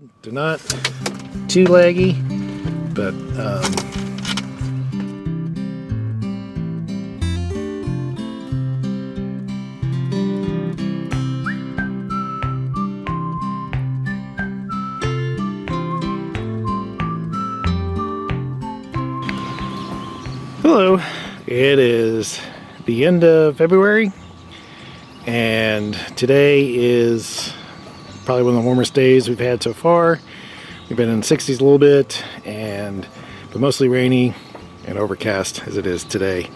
good. They're not too laggy, but hello, it is the end of February, and today is probably one of the warmest days we've had so far. We've been in the 60s a little bit, but mostly rainy and overcast as it is today.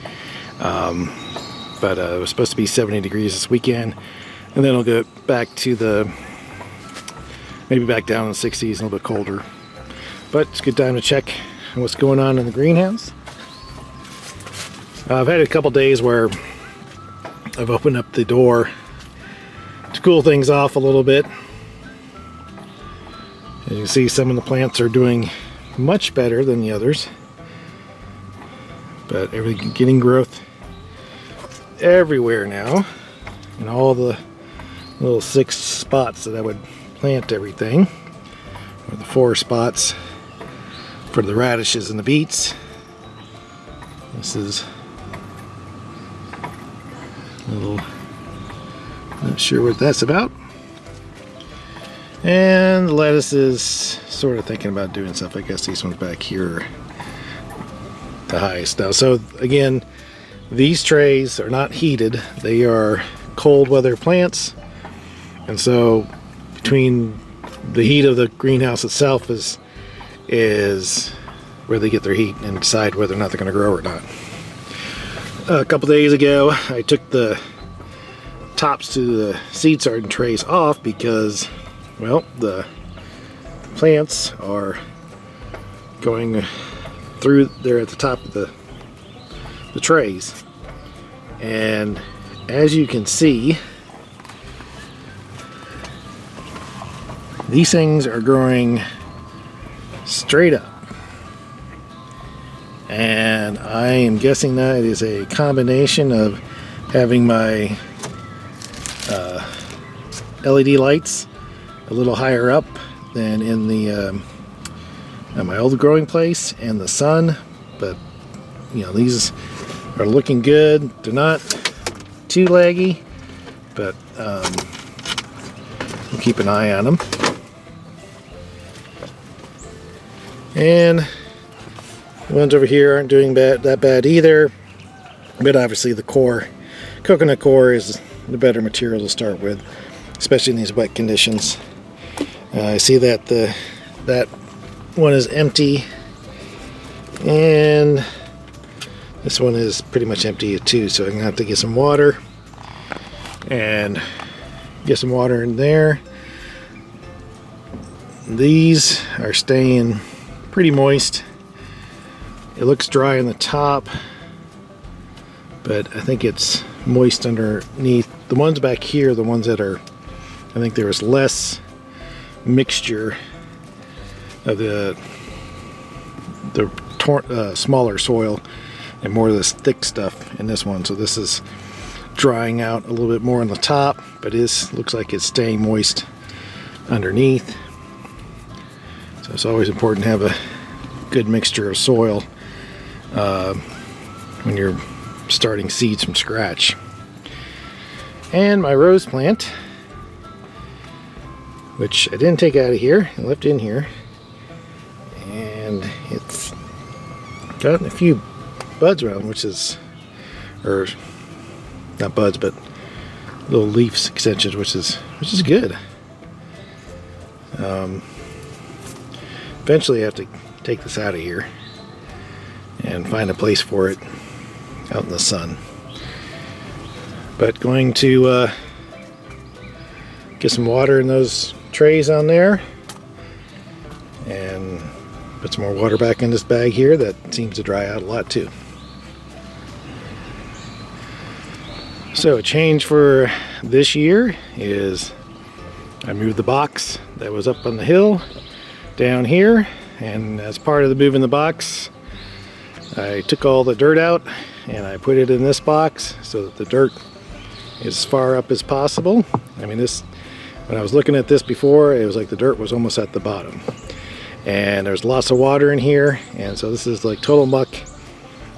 But it was supposed to be 70 degrees this weekend, and then it'll go back to maybe back down in the 60s, a little bit colder. But it's a good time to check on what's going on in the greenhouse. I've had a couple days where I've opened up the door to cool things off a little bit. As you can see, some of the plants are doing much better than the others, but everything getting growth everywhere now, in all the little 6 spots that I would plant everything, or the 4 spots for the radishes and the beets. This is a little, not sure what that's about. And the lettuce is sort of thinking about doing stuff. I guess these ones back here are the highest now. So again, these trays are not heated. They are cold weather plants. And so between the heat of the greenhouse itself is where they get their heat and decide whether or not they're going to grow or not. A couple days ago, I took the tops to the seed starting trays off because, well, the plants are going through there at the top of the trays, and as you can see, these things are growing straight up. And I am guessing that is a combination of having my LED lights a little higher up than in the at my old growing place, and the sun. But you know, these are looking good. They're not too laggy, but we'll keep an eye on them. And the ones over here aren't doing that bad either, but obviously the coconut core is the better material to start with, especially in these wet conditions. I see that that one is empty, and this one is pretty much empty too, so I'm gonna have to get some water and get some water in there. These are staying pretty moist. It looks dry on the top, but I think it's moist underneath. The ones back here, the ones that are, I think there was less mixture of the smaller soil and more of this thick stuff in this one. So this is drying out a little bit more on the top, but looks like it's staying moist underneath. So it's always important to have a good mixture of soil when you're starting seeds from scratch. And my rose plant, which I didn't take out of here, I left in here, and it's got a few buds around, or not buds, but little leaf extensions, which is good. Eventually I have to take this out of here and find a place for it out in the sun. But going to get some water in those trays on there and put some more water back in this bag here that seems to dry out a lot too. So a change for this year is I moved the box that was up on the hill down here, and as part of the moving the box, I took all the dirt out and I put it in this box so that the dirt is as far up as possible. I mean, this When I was looking at this before, it was like the dirt was almost at the bottom. And there's lots of water in here, and so this is like total muck.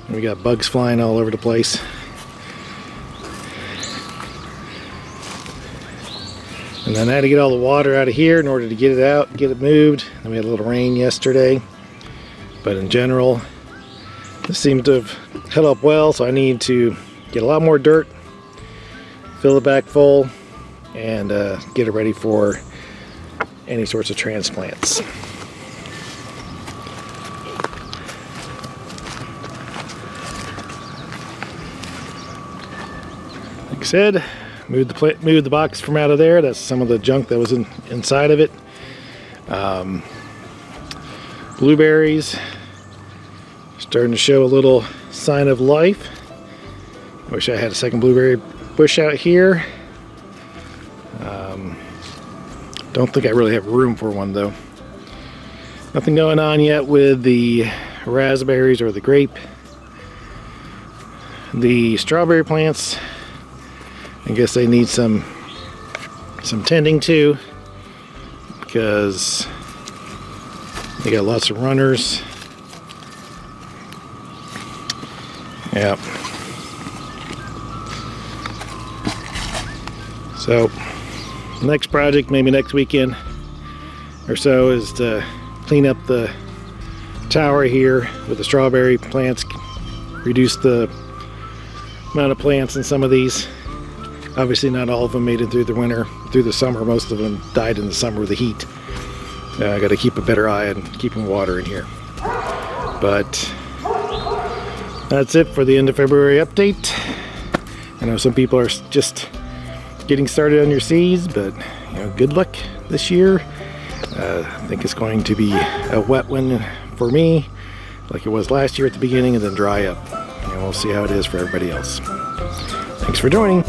And we got bugs flying all over the place. And then I had to get all the water out of here in order to get it out, get it moved. And we had a little rain yesterday. But in general, this seems to have held up well, so I need to get a lot more dirt, fill it back full, and get it ready for any sorts of transplants. Like I said, moved the box from out of there. That's some of the junk that was inside of it. Blueberries starting to show a little sign of life. I wish I had a second blueberry bush out here. Don't think I really have room for one though. Nothing going on yet with the raspberries or the grape. The strawberry plants, I guess they need some tending to, because they got lots of runners. Yep. So next project, maybe next weekend or so, is to clean up the tower here with the strawberry plants, reduce the amount of plants in some of these. Obviously not all of them made it through the winter, through the summer. Most of them died in the summer with the heat. I got to keep a better eye on keeping water in here. But that's it for the end of February update. I know some people are just getting started on your seeds, but good luck this year. I think it's going to be a wet one for me, like it was last year at the beginning, and then dry up. And we'll see how it is for everybody else. Thanks for joining.